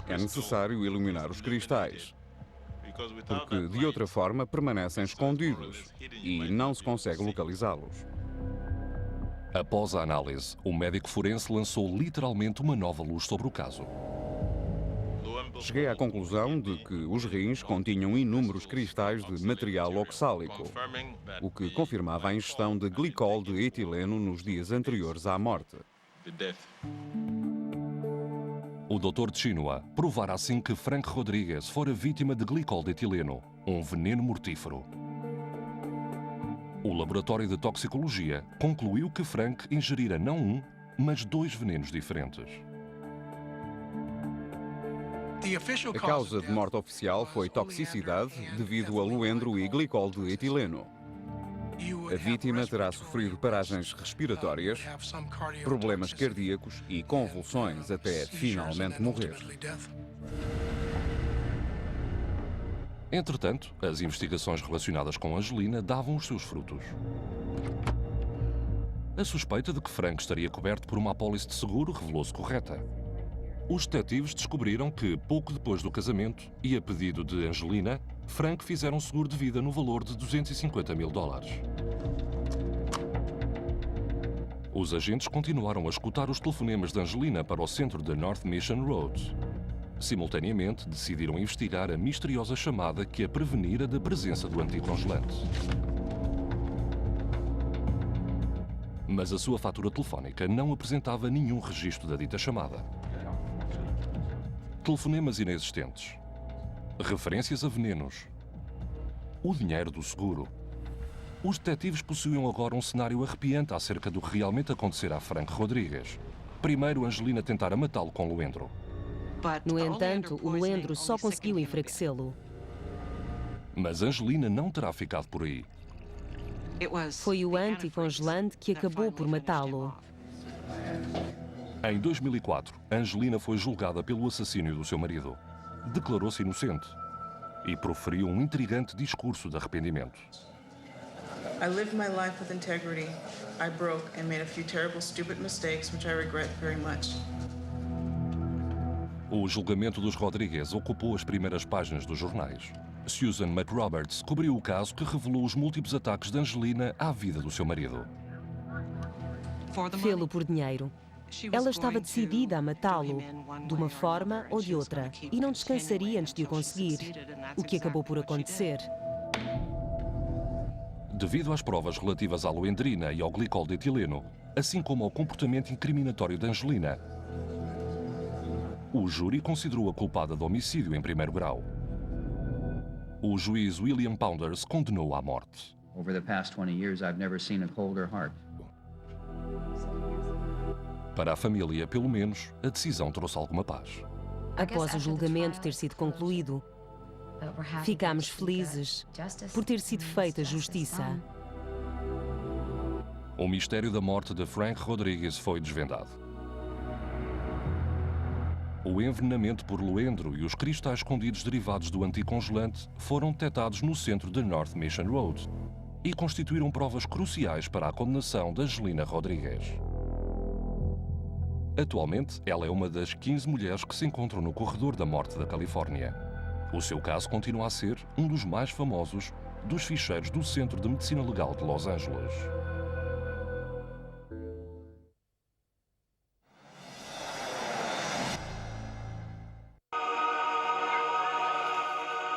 É necessário iluminar os cristais, porque de outra forma permanecem escondidos e não se consegue localizá-los. Após a análise, o médico forense lançou literalmente uma nova luz sobre o caso. Cheguei à conclusão de que os rins continham inúmeros cristais de material oxálico, o que confirmava a ingestão de glicol de etileno nos dias anteriores à morte. O Dr. Chinua provara assim que Frank Rodrigues fora vítima de glicol de etileno, um veneno mortífero. O laboratório de toxicologia concluiu que Frank ingerira não um, mas 2 venenos diferentes. A causa de morte oficial foi toxicidade devido a luendro e glicol de etileno. A vítima terá sofrido paragens respiratórias, problemas cardíacos e convulsões até finalmente morrer. Entretanto, as investigações relacionadas com Angelina davam os seus frutos. A suspeita de que Frank estaria coberto por uma apólice de seguro revelou-se correta. Os detetives descobriram que, pouco depois do casamento e a pedido de Angelina, Frank fizeram um seguro de vida no valor de $250 mil. Os agentes continuaram a escutar os telefonemas de Angelina para o centro da North Mission Road. Simultaneamente, decidiram investigar a misteriosa chamada que a prevenira da presença do anticongelante. Mas a sua fatura telefónica não apresentava nenhum registro da dita chamada. Telefonemas inexistentes. Referências a venenos. O dinheiro do seguro. Os detetives possuíam agora um cenário arrepiante acerca do que realmente acontecerá a Frank Rodrigues. Primeiro, Angelina tentara matá-lo com luendro. No entanto, o luendro só conseguiu enfraquecê-lo. Mas Angelina não terá ficado por aí. Foi o anticongelante que acabou por matá-lo. Em 2004, Angelina foi julgada pelo assassínio do seu marido. Declarou-se inocente e proferiu um intrigante discurso de arrependimento. I lived my life with integrity. I broke and made a few terrible, stupid mistakes, which I regret very much. O julgamento dos Rodrigues ocupou as primeiras páginas dos jornais. Susan McRoberts cobriu o caso que revelou os múltiplos ataques de Angelina à vida do seu marido. Fê-lo por dinheiro. Ela estava decidida a matá-lo, de uma forma ou de outra, e não descansaria antes de o conseguir, o que acabou por acontecer. Devido às provas relativas à luendrina e ao glicol de etileno, assim como ao comportamento incriminatório de Angelina, o júri considerou-a culpada de homicídio em primeiro grau. O juiz William Pounders condenou-a à morte. Over the past 20 years, I've never seen a colder heart. Para a família, pelo menos, a decisão trouxe alguma paz. Após o julgamento ter sido concluído, ficámos felizes por ter sido feita justiça. O mistério da morte de Frank Rodrigues foi desvendado. O envenenamento por luendro e os cristais escondidos derivados do anticongelante foram detectados no centro de North Mission Road e constituíram provas cruciais para a condenação de Angelina Rodrigues. Atualmente, ela é uma das 15 mulheres que se encontram no corredor da morte da Califórnia. O seu caso continua a ser um dos mais famosos dos ficheiros do Centro de Medicina Legal de Los Angeles.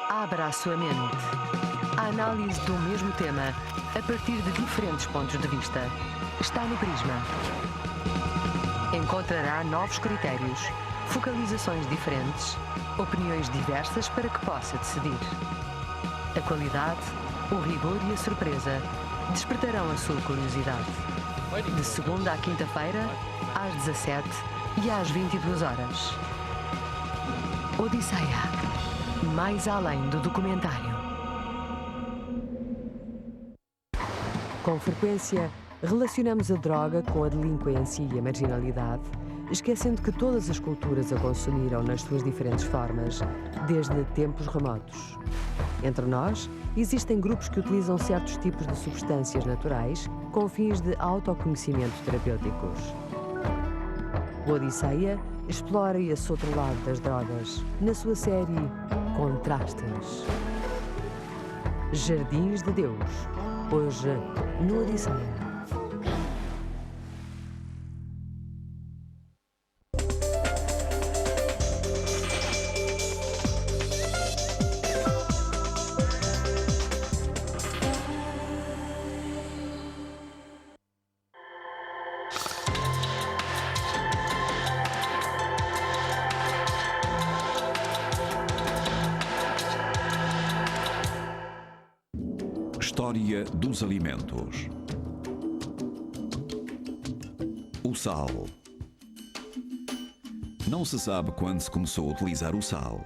Abra a sua mente. A análise do mesmo tema, a partir de diferentes pontos de vista, está no Prisma. Encontrará novos critérios, focalizações diferentes, opiniões diversas para que possa decidir. A qualidade, o rigor e a surpresa despertarão a sua curiosidade. De segunda à quinta-feira, às 17 e às 22 horas. Odisseia. Mais além do documentário. Com frequência, relacionamos a droga com a delinquência e a marginalidade, esquecendo que todas as culturas a consumiram nas suas diferentes formas, desde tempos remotos. Entre nós, existem grupos que utilizam certos tipos de substâncias naturais com fins de autoconhecimento terapêuticos. O Odisseia explora esse outro lado das drogas na sua série Contrastes. Jardins de Deus, hoje no Odisseia. História dos alimentos. O sal. Não se sabe quando se começou a utilizar o sal,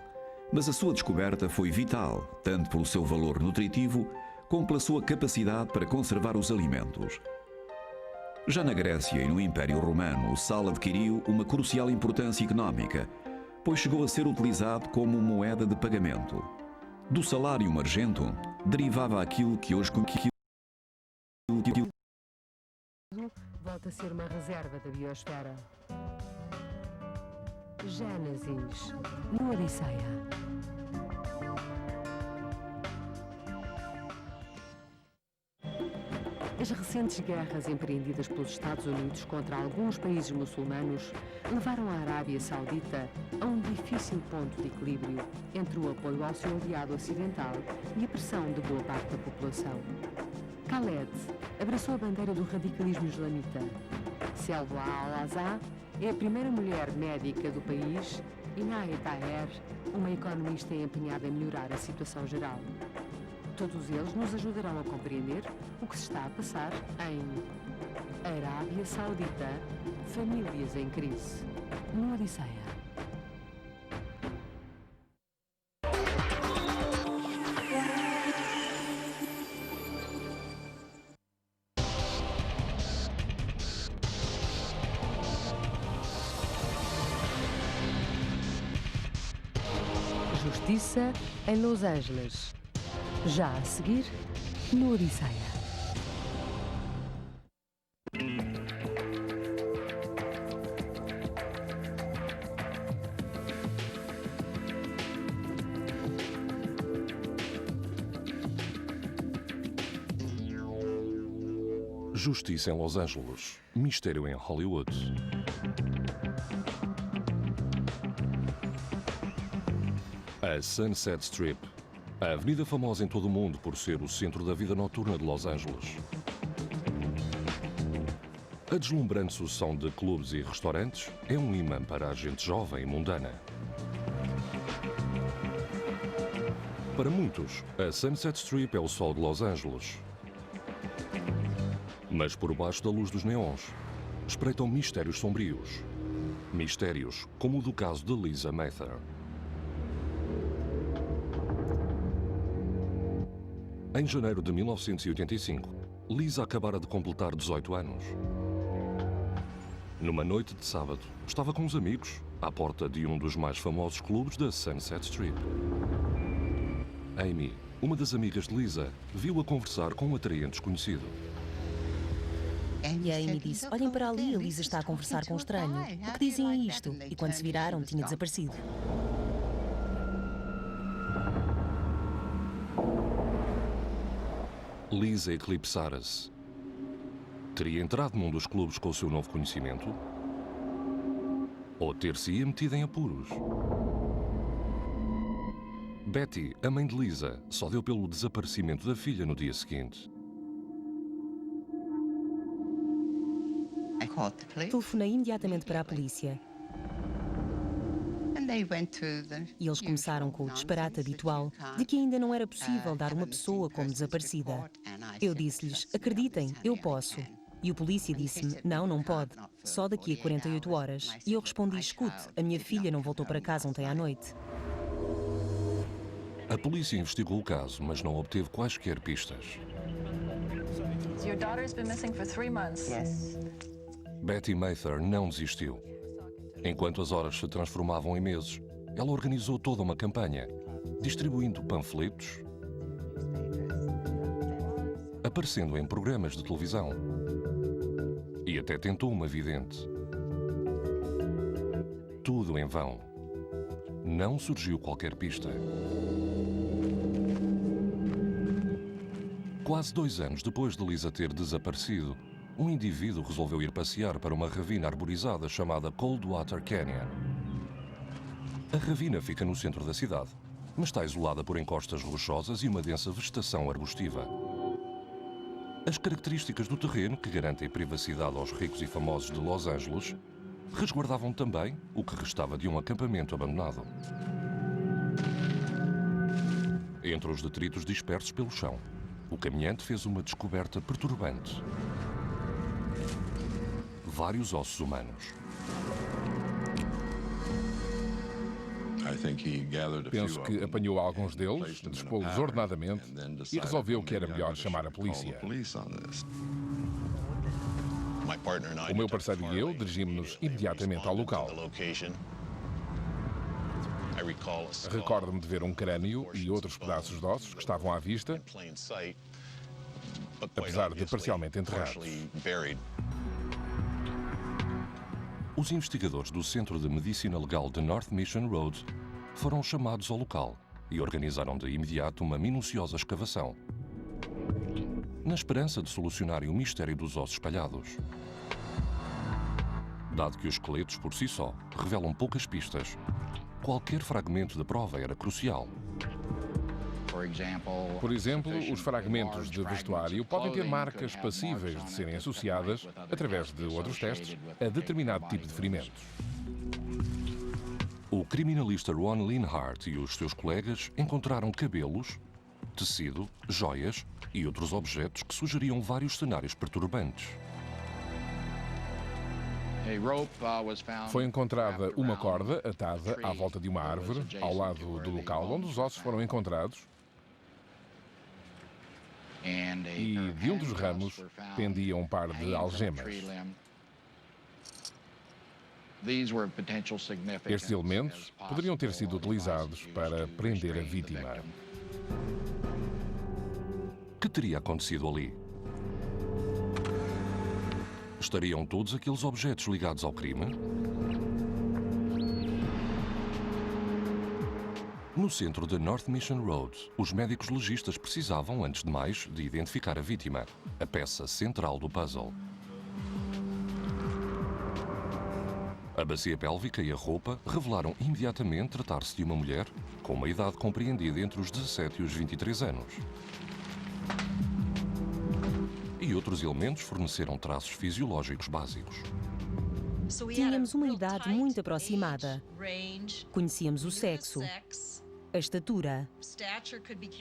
mas a sua descoberta foi vital, tanto pelo seu valor nutritivo, como pela sua capacidade para conservar os alimentos. Já na Grécia e no Império Romano, o sal adquiriu uma crucial importância económica, pois chegou a ser utilizado como moeda de pagamento. Do salário argentum derivava aquilo que hoje volta a ser uma reserva da biosfera. Gênesis, no Odisseia. As recentes guerras empreendidas pelos Estados Unidos contra alguns países muçulmanos levaram a Arábia Saudita a um difícil ponto de equilíbrio entre o apoio ao seu aliado ocidental e a pressão de boa parte da população. Khaled abraçou a bandeira do radicalismo islamita. Selva Al-Azhar é a primeira mulher médica do país e Naya Taher, uma economista empenhada em melhorar a situação geral. Todos eles nos ajudarão a compreender o que se está a passar em Arábia Saudita, famílias em crise, no Odisseia. Justiça em Los Angeles. Já a seguir, no Odisseia. Justiça em Los Angeles. Mistério em Hollywood. A Sunset Strip. A avenida famosa em todo o mundo por ser o centro da vida noturna de Los Angeles. A deslumbrante sucessão de clubes e restaurantes é um imã para a gente jovem e mundana. Para muitos, a Sunset Strip é o sol de Los Angeles. Mas por baixo da luz dos neons, espreitam mistérios sombrios. Mistérios como o do caso de Lisa Mather. Em janeiro de 1985, Lisa acabara de completar 18 anos. Numa noite de sábado, estava com uns amigos à porta de um dos mais famosos clubes da Sunset Strip. Amy, uma das amigas de Lisa, viu-a conversar com um atraente desconhecido. E a Amy disse: olhem para ali, a Lisa está a conversar com um estranho. O que dizem é isto? E quando se viraram, tinha desaparecido. Lisa eclipsara-se. Teria entrado num dos clubes com o seu novo conhecimento? Ou ter-se-ia metido em apuros? Betty, a mãe de Lisa, só deu pelo desaparecimento da filha no dia seguinte. Telefonei imediatamente para a polícia. E eles começaram com o disparate habitual de que ainda não era possível dar uma pessoa como desaparecida. Eu disse-lhes: acreditem, eu posso. E o polícia disse-me: não, não pode. Só daqui a 48 horas. E eu respondi: escute, a minha filha não voltou para casa ontem à noite. A polícia investigou o caso, mas não obteve quaisquer pistas. Betty Mather não desistiu. Enquanto as horas se transformavam em meses, ela organizou toda uma campanha, distribuindo panfletos, aparecendo em programas de televisão e até tentou uma vidente. Tudo em vão. Não surgiu qualquer pista. Quase 2 anos depois de Lisa ter desaparecido, um indivíduo resolveu ir passear para uma ravina arborizada chamada Coldwater Canyon. A ravina fica no centro da cidade, mas está isolada por encostas rochosas e uma densa vegetação arbustiva. As características do terreno, que garantem privacidade aos ricos e famosos de Los Angeles, resguardavam também o que restava de um acampamento abandonado. Entre os detritos dispersos pelo chão, o caminhante fez uma descoberta perturbante. Vários ossos humanos. Penso que apanhou alguns deles, despô-los ordenadamente e resolveu que era melhor chamar a polícia. O meu parceiro e eu dirigimos-nos imediatamente ao local. Recordo-me de ver um crânio e outros pedaços de ossos que estavam à vista, apesar de parcialmente enterrados. Os investigadores do Centro de Medicina Legal de North Mission Road foram chamados ao local e organizaram de imediato uma minuciosa escavação, na esperança de solucionarem o mistério dos ossos espalhados. Dado que os esqueletos por si só revelam poucas pistas, qualquer fragmento de prova era crucial. Por exemplo, os fragmentos de vestuário podem ter marcas passíveis de serem associadas, através de outros testes, a determinado tipo de ferimentos. O criminalista Ron Linhart e os seus colegas encontraram cabelos, tecido, joias e outros objetos que sugeriam vários cenários perturbantes. Foi encontrada uma corda atada à volta de uma árvore, ao lado do local onde os ossos foram encontrados, e de um dos ramos pendia um par de algemas. Estes elementos poderiam ter sido utilizados para prender a vítima. O que teria acontecido ali? Estariam todos aqueles objetos ligados ao crime? No centro de North Mission Road, os médicos legistas precisavam, antes de mais, de identificar a vítima, a peça central do puzzle. A bacia pélvica e a roupa revelaram imediatamente tratar-se de uma mulher com uma idade compreendida entre os 17 e os 23 anos. E outros elementos forneceram traços fisiológicos básicos. Tínhamos uma idade muito aproximada. Conhecíamos o sexo, a estatura.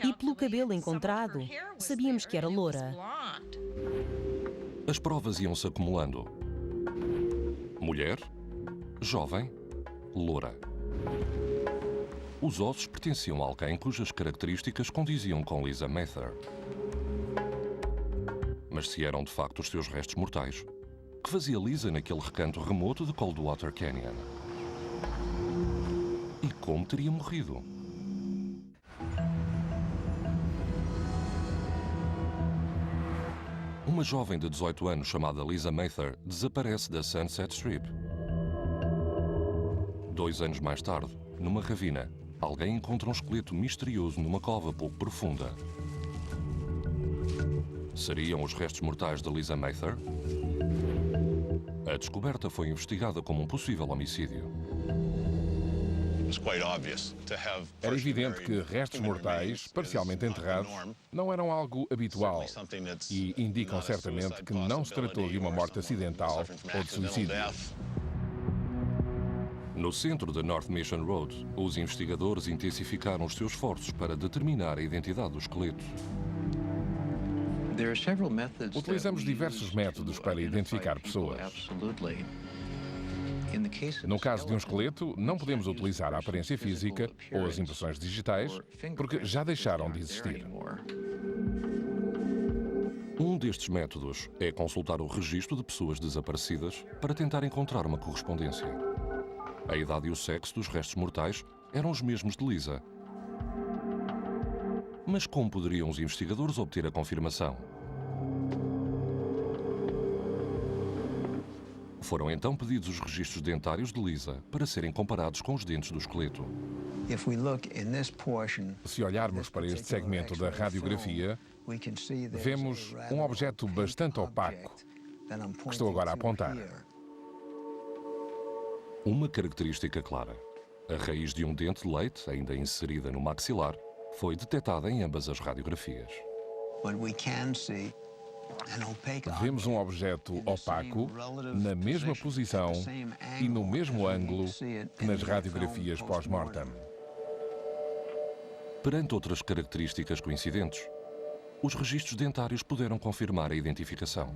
E pelo cabelo encontrado, sabíamos que era loura. As provas iam-se acumulando. Mulher, jovem, loura. Os ossos pertenciam a alguém cujas características condiziam com Lisa Mather. Mas se eram de facto os seus restos mortais, que fazia Lisa naquele recanto remoto de Coldwater Canyon? E como teria morrido? Uma jovem de 18 anos chamada Lisa Mather desaparece da Sunset Strip. 2 anos mais tarde, numa ravina, alguém encontra um esqueleto misterioso numa cova pouco profunda. Seriam os restos mortais de Lisa Mather? A descoberta foi investigada como um possível homicídio. Era evidente que restos mortais, parcialmente enterrados, não eram algo habitual e indicam certamente que não se tratou de uma morte acidental ou de suicídio. No centro da North Mission Road, os investigadores intensificaram os seus esforços para determinar a identidade do esqueleto. Utilizamos diversos métodos para identificar pessoas. No caso de um esqueleto, não podemos utilizar a aparência física ou as impressões digitais, porque já deixaram de existir. Um destes métodos é consultar o registro de pessoas desaparecidas para tentar encontrar uma correspondência. A idade e o sexo dos restos mortais eram os mesmos de Lisa. Mas como poderiam os investigadores obter a confirmação? Foram então pedidos os registros dentários de Lisa para serem comparados com os dentes do esqueleto. Se olharmos para este segmento da radiografia, vemos um objeto bastante opaco, que estou agora a apontar. Uma característica clara. A raiz de um dente de leite, ainda inserida no maxilar, foi detectada em ambas as radiografias. Vemos um objeto opaco na mesma posição e no mesmo ângulo que nas radiografias pós-mortem. Perante outras características coincidentes, os registros dentários puderam confirmar a identificação.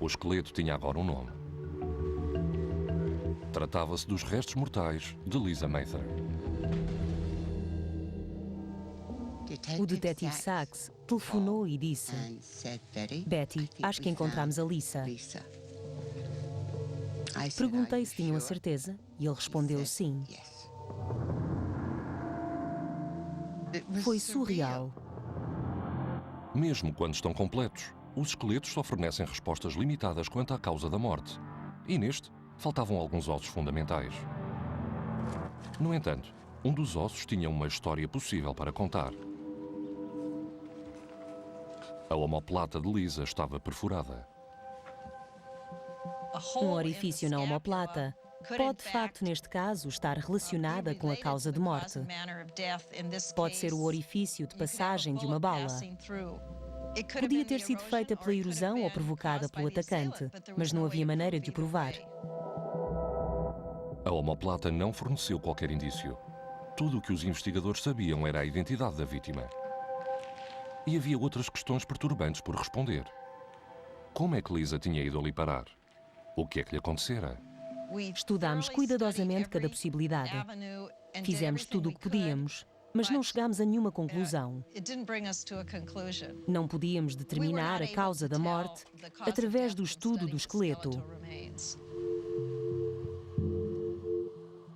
O esqueleto tinha agora um nome. Tratava-se dos restos mortais de Lisa Mather. O detetive Sachs telefonou e disse: Betty, acho que encontramos a Lisa. Perguntei se tinham a certeza e ele respondeu sim. Foi surreal. Mesmo quando estão completos, os esqueletos só fornecem respostas limitadas quanto à causa da morte. E neste, faltavam alguns ossos fundamentais. No entanto, um dos ossos tinha uma história possível para contar. A omoplata de Lisa estava perfurada. Um orifício na omoplata pode, de facto, neste caso, estar relacionada com a causa de morte. Pode ser o orifício de passagem de uma bala. Podia ter sido feita pela erosão ou provocada pelo atacante, mas não havia maneira de o provar. A omoplata não forneceu qualquer indício. Tudo o que os investigadores sabiam era a identidade da vítima. E havia outras questões perturbantes por responder. Como é que Lisa tinha ido ali parar? O que é que lhe acontecera? Estudámos cuidadosamente cada possibilidade. Fizemos tudo o que podíamos, mas não chegámos a nenhuma conclusão. Não podíamos determinar a causa da morte através do estudo do esqueleto.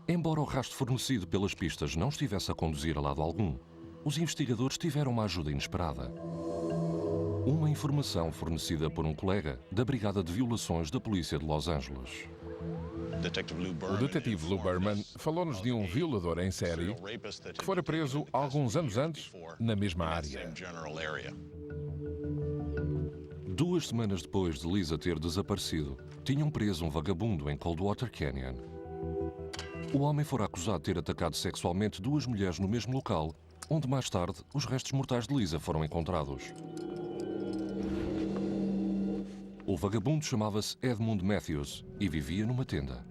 Embora o rastro fornecido pelas pistas não estivesse a conduzir a lado algum, os investigadores tiveram uma ajuda inesperada. Uma informação fornecida por um colega da Brigada de Violações da Polícia de Los Angeles. O detetive Lou Berman falou-nos de um violador em série que fora preso alguns anos antes na mesma área. 2 semanas depois de Lisa ter desaparecido, tinham preso um vagabundo em Coldwater Canyon. O homem fora acusado de ter atacado sexualmente 2 mulheres no mesmo local, onde mais tarde os restos mortais de Lisa foram encontrados. O vagabundo chamava-se Edmund Matthews e vivia numa tenda.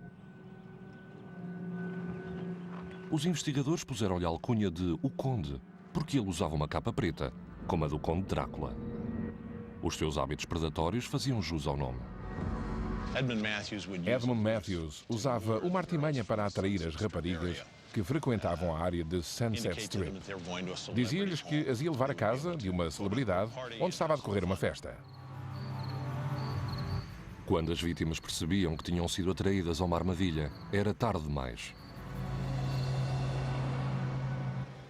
Os investigadores puseram-lhe a alcunha de O Conde, porque ele usava uma capa preta, como a do Conde Drácula. Os seus hábitos predatórios faziam jus ao nome. Edmund Matthews usava uma artimanha para atrair as raparigas que frequentavam a área de Sunset Strip. Dizia-lhes que as ia levar a casa de uma celebridade onde estava a decorrer uma festa. Quando as vítimas percebiam que tinham sido atraídas a uma armadilha, era tarde demais.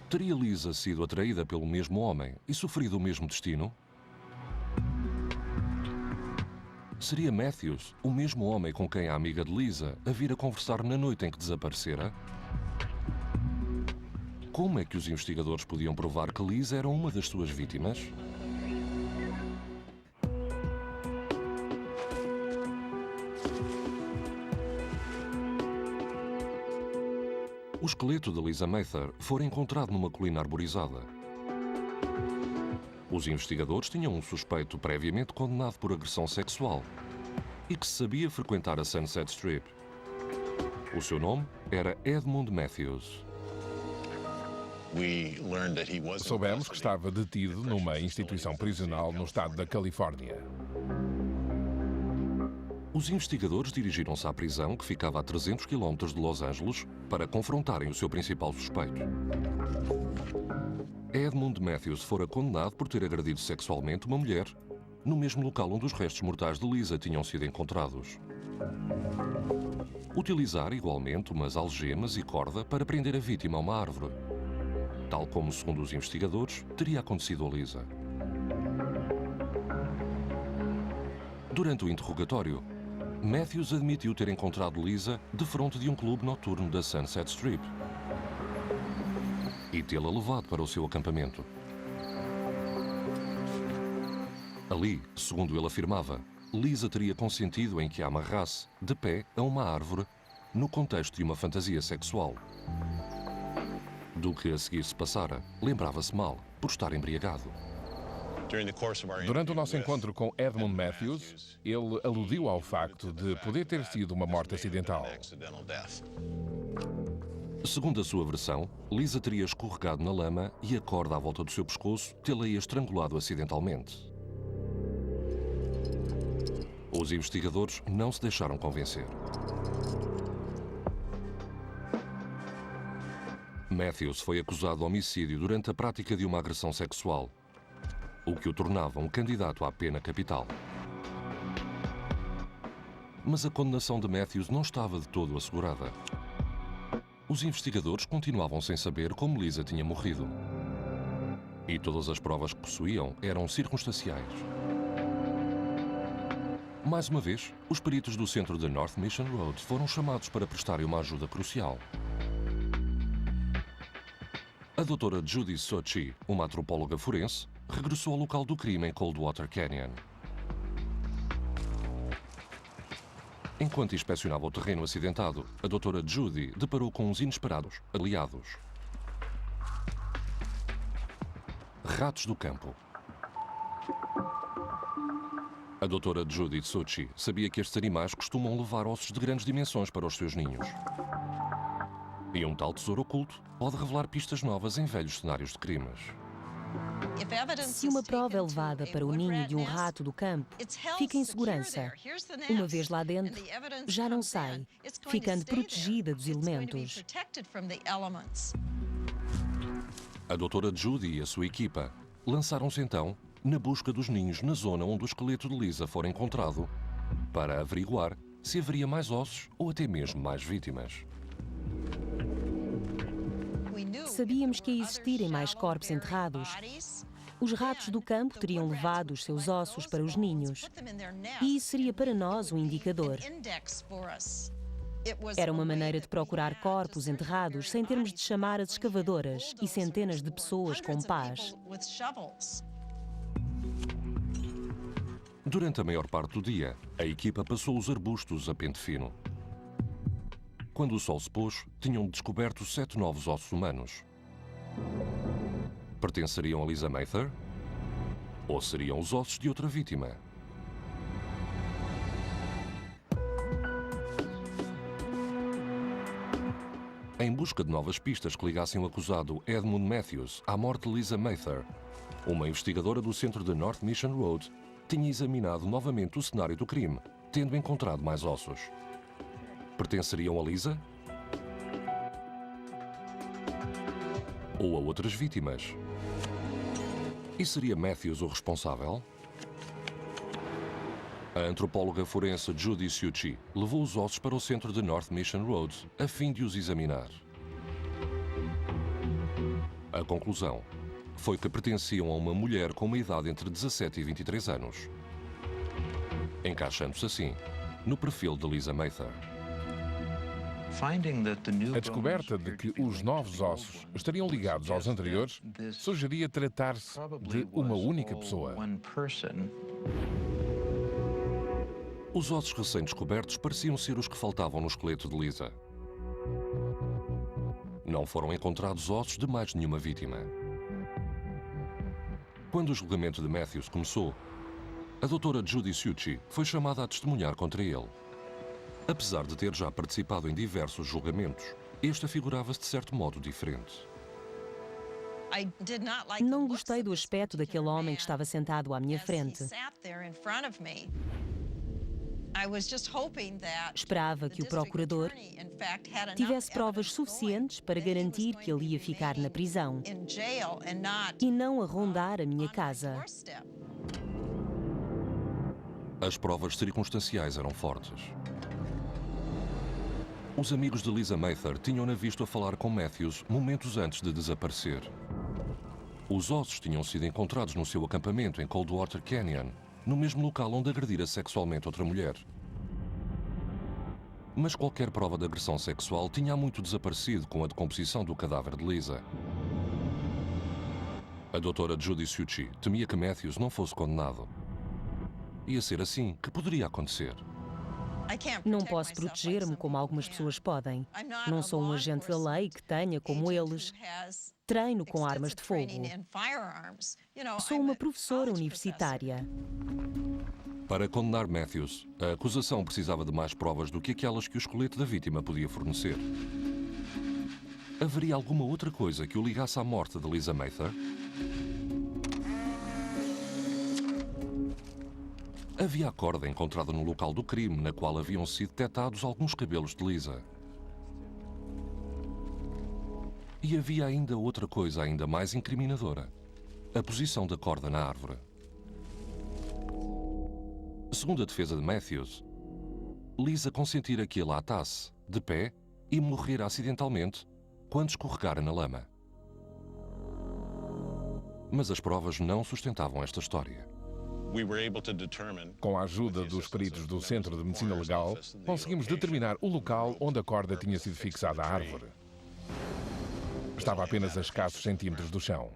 Teria Lisa sido atraída pelo mesmo homem e sofrido o mesmo destino? Seria Matthews o mesmo homem com quem a amiga de Lisa a vir a conversar na noite em que desaparecera? Como é que os investigadores podiam provar que Lisa era uma das suas vítimas? O esqueleto de Lisa Mather fora encontrado numa colina arborizada. Os investigadores tinham um suspeito previamente condenado por agressão sexual e que se sabia frequentar a Sunset Strip. O seu nome era Edmund Matthews. Soubemos que estava detido numa instituição prisional no estado da Califórnia. Os investigadores dirigiram-se à prisão, que ficava a 300 km de Los Angeles, para confrontarem o seu principal suspeito. Edmund Matthews fora condenado por ter agredido sexualmente uma mulher no mesmo local onde os restos mortais de Lisa tinham sido encontrados. Utilizar, igualmente, umas algemas e corda para prender a vítima a uma árvore, tal como, segundo os investigadores, teria acontecido a Lisa. Durante o interrogatório, Matthews admitiu ter encontrado Lisa defronte de um clube noturno da Sunset Strip e tê-la levado para o seu acampamento. Ali, segundo ele afirmava, Lisa teria consentido em que a amarrasse, de pé, a uma árvore, no contexto de uma fantasia sexual. Do que a seguir se passara, lembrava-se mal, por estar embriagado. Durante o nosso encontro com Edmund Matthews, ele aludiu ao facto de poder ter sido uma morte acidental. Segundo a sua versão, Lisa teria escorregado na lama e a corda à volta do seu pescoço tê-la-ia estrangulado acidentalmente. Os investigadores não se deixaram convencer. Matthews foi acusado de homicídio durante a prática de uma agressão sexual, o que o tornava um candidato à pena capital. Mas a condenação de Matthews não estava de todo assegurada. Os investigadores continuavam sem saber como Lisa tinha morrido. E todas as provas que possuíam eram circunstanciais. Mais uma vez, os peritos do centro de North Mission Road foram chamados para prestarem uma ajuda crucial. A doutora Judy Sochi, uma antropóloga forense, regressou ao local do crime em Coldwater Canyon. Enquanto inspecionava o terreno acidentado, a doutora Judy deparou com uns inesperados aliados. Ratos do campo. A doutora Judy Sochi sabia que estes animais costumam levar ossos de grandes dimensões para os seus ninhos. E um tal tesouro oculto pode revelar pistas novas em velhos cenários de crimes. Se uma prova é levada para o ninho de um rato do campo, fica em segurança. Uma vez lá dentro, já não sai, ficando protegida dos elementos. A doutora Judy e a sua equipa lançaram-se então na busca dos ninhos na zona onde o esqueleto de Lisa fora encontrado, para averiguar se haveria mais ossos ou até mesmo mais vítimas. Sabíamos que ia existirem mais corpos enterrados. Os ratos do campo teriam levado os seus ossos para os ninhos. E isso seria para nós um indicador. Era uma maneira de procurar corpos enterrados sem termos de chamar as escavadoras e centenas de pessoas com pás. Durante a maior parte do dia, a equipa passou os arbustos a pente fino. Quando o sol se pôs, tinham descoberto 7 novos ossos humanos. Pertenceriam a Lisa Mather? Ou seriam os ossos de outra vítima? Em busca de novas pistas que ligassem o acusado Edmund Matthews à morte de Lisa Mather, uma investigadora do centro de North Mission Road tinha examinado novamente o cenário do crime, tendo encontrado mais ossos. Pertenceriam a Lisa? Ou a outras vítimas? E seria Matthews o responsável? A antropóloga forense Judy Sochi levou os ossos para o centro de North Mission Road a fim de os examinar. A conclusão foi que pertenciam a uma mulher com uma idade entre 17 e 23 anos, encaixando-se assim no perfil de Lisa Mather. A descoberta de que os novos ossos estariam ligados aos anteriores sugeria tratar-se de uma única pessoa. Os ossos recém-descobertos pareciam ser os que faltavam no esqueleto de Lisa. Não foram encontrados ossos de mais nenhuma vítima. Quando o julgamento de Matthews começou, a doutora Judy Sochi foi chamada a testemunhar contra ele. Apesar de ter já participado em diversos julgamentos, este afigurava-se de certo modo diferente. Não gostei do aspecto daquele homem que estava sentado à minha frente. Esperava que o procurador tivesse provas suficientes para garantir que ele ia ficar na prisão e não a rondar a minha casa. As provas circunstanciais eram fortes. Os amigos de Lisa Mather tinham-na visto a falar com Matthews momentos antes de desaparecer. Os ossos tinham sido encontrados no seu acampamento em Coldwater Canyon, no mesmo local onde agredira sexualmente outra mulher. Mas qualquer prova de agressão sexual tinha há muito desaparecido com a decomposição do cadáver de Lisa. A doutora Judy Succi temia que Matthews não fosse condenado. Ia ser assim que poderia acontecer. Não posso proteger-me como algumas pessoas podem. Não sou um agente da lei que tenha, como eles, treino com armas de fogo. Sou uma professora universitária. Para condenar Matthews, a acusação precisava de mais provas do que aquelas que o esqueleto da vítima podia fornecer. Haveria alguma outra coisa que o ligasse à morte de Lisa Mather? Havia a corda encontrada no local do crime, na qual haviam sido detectados alguns cabelos de Lisa. E havia ainda outra coisa ainda mais incriminadora: a posição da corda na árvore. Segundo a defesa de Matthews, Lisa consentira que ele a atasse, de pé, e morrer acidentalmente quando escorregara na lama. Mas as provas não sustentavam esta história. Com a ajuda dos peritos do Centro de Medicina Legal, conseguimos determinar o local onde a corda tinha sido fixada à árvore. Estava apenas a escassos centímetros do chão.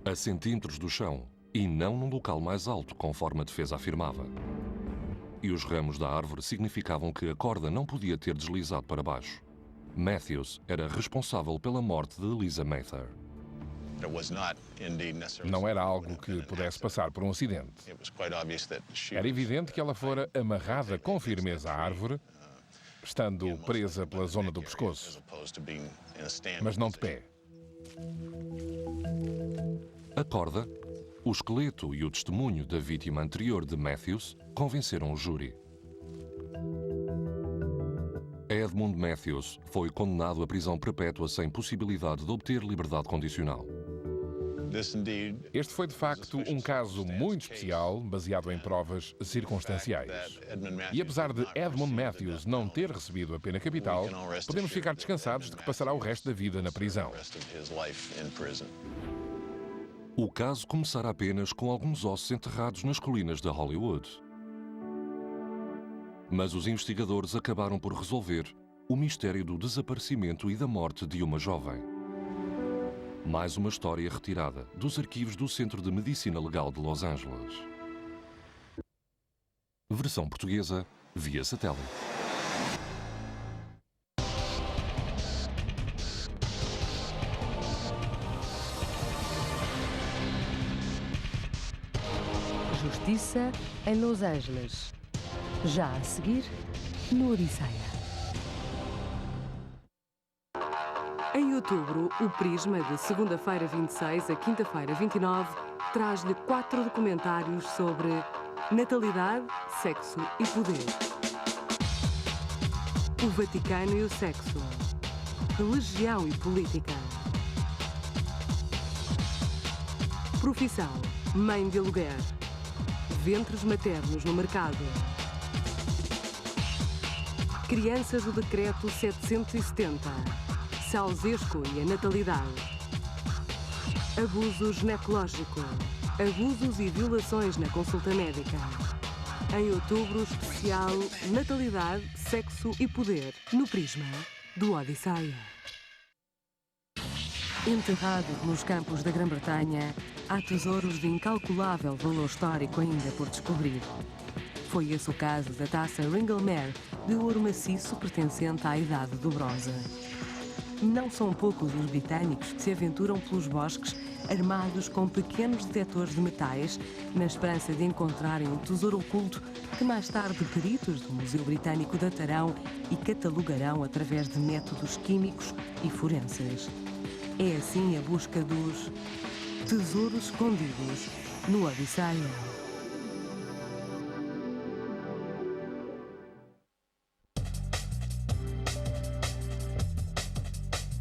A centímetros do chão, e não num local mais alto, conforme a defesa afirmava. E os ramos da árvore significavam que a corda não podia ter deslizado para baixo. Matthews era responsável pela morte de Lisa Mather. Não era algo que pudesse passar por um acidente. Era evidente que ela fora amarrada com firmeza à árvore, estando presa pela zona do pescoço, mas não de pé. A corda, o esqueleto e o testemunho da vítima anterior de Matthews convenceram o júri. Edmund Matthews foi condenado à prisão perpétua sem possibilidade de obter liberdade condicional. Este foi, de facto, um caso muito especial, baseado em provas circunstanciais. E apesar de Edmund Matthews não ter recebido a pena capital, podemos ficar descansados de que passará o resto da vida na prisão. O caso começará apenas com alguns ossos enterrados nas colinas de Hollywood. Mas os investigadores acabaram por resolver o mistério do desaparecimento e da morte de uma jovem. Mais uma história retirada dos arquivos do Centro de Medicina Legal de Los Angeles. Versão portuguesa via satélite. Justiça em Los Angeles. Já a seguir, no Odisseia. Em outubro, o Prisma, de segunda-feira 26 a quinta-feira 29, traz-lhe 4 documentários sobre natalidade, sexo e poder. O Vaticano e o sexo. Religião e política. Profissão: mãe de aluguer. Ventres maternos no mercado. Crianças do Decreto 770. Ceausescu e a natalidade. Abuso ginecológico. Abusos e violações na consulta médica. Em outubro, especial Natalidade, Sexo e Poder, no Prisma do Odisseia. Enterrado nos campos da Grã-Bretanha, há tesouros de incalculável valor histórico ainda por descobrir. Foi esse o caso da taça Ringlemere, de ouro maciço pertencente à Idade do Bronze. Não são poucos os britânicos que se aventuram pelos bosques armados com pequenos detectores de metais, na esperança de encontrarem um tesouro oculto que mais tarde peritos do Museu Britânico datarão e catalogarão através de métodos químicos e forenses. É assim a busca dos tesouros escondidos no Odisseia.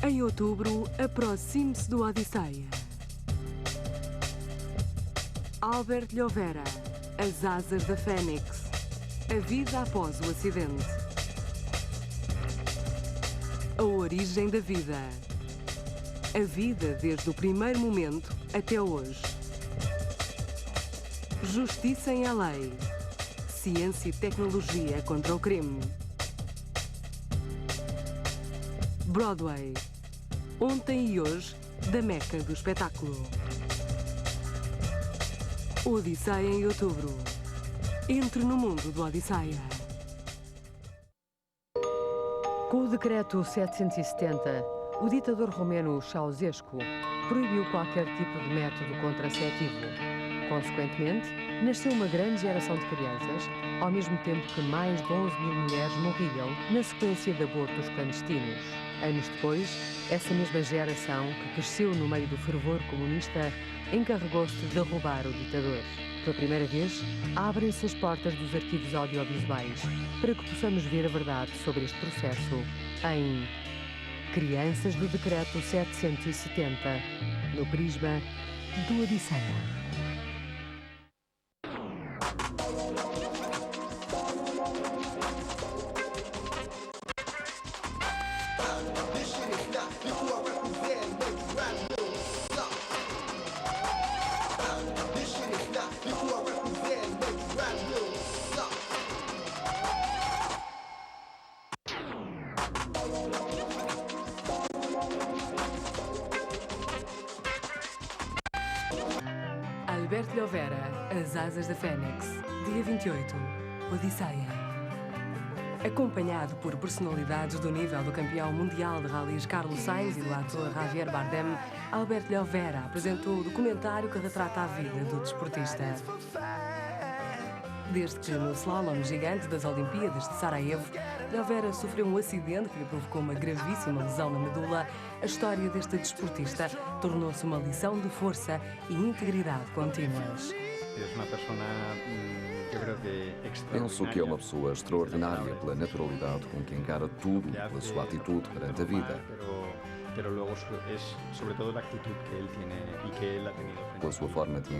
Em outubro, aproxime-se do Odisseia. Albert Llovera, As Asas da Fênix. A vida após o acidente. A origem da vida. A vida desde o primeiro momento até hoje. Justiça em LA. ciência e tecnologia contra o crime. Broadway. Ontem e hoje, da Meca do espetáculo. Odisseia em outubro. Entre no mundo do Odisseia. Com o decreto 770, o ditador romeno Ceausescu proibiu qualquer tipo de método contraceptivo. Consequentemente, nasceu uma grande geração de crianças, ao mesmo tempo que mais de 11 mil mulheres morriam na sequência de abortos clandestinos. Anos depois, essa mesma geração, que cresceu no meio do fervor comunista, encarregou-se de derrubar o ditador. Pela primeira vez, abrem-se as portas dos arquivos audiovisuais para que possamos ver a verdade sobre este processo em Crianças do Decreto 770, no prisma do Odisseia. Alberto Llovera, As Asas da Fênix, dia 28, Odisseia. Acompanhado por personalidades do nível do campeão mundial de rallies Carlos Sainz e do ator Javier Bardem, Alberto Llovera apresentou o documentário que retrata a vida do desportista. Desde que no slalom gigante das Olimpíadas de Sarajevo, Llovera sofreu um acidente que lhe provocou uma gravíssima lesão na medula, a história deste desportista tornou-se uma lição de força e integridade contínuas. Penso que é uma pessoa extraordinária pela naturalidade com que encara tudo, pela sua atitude perante a vida. Pela sua forma de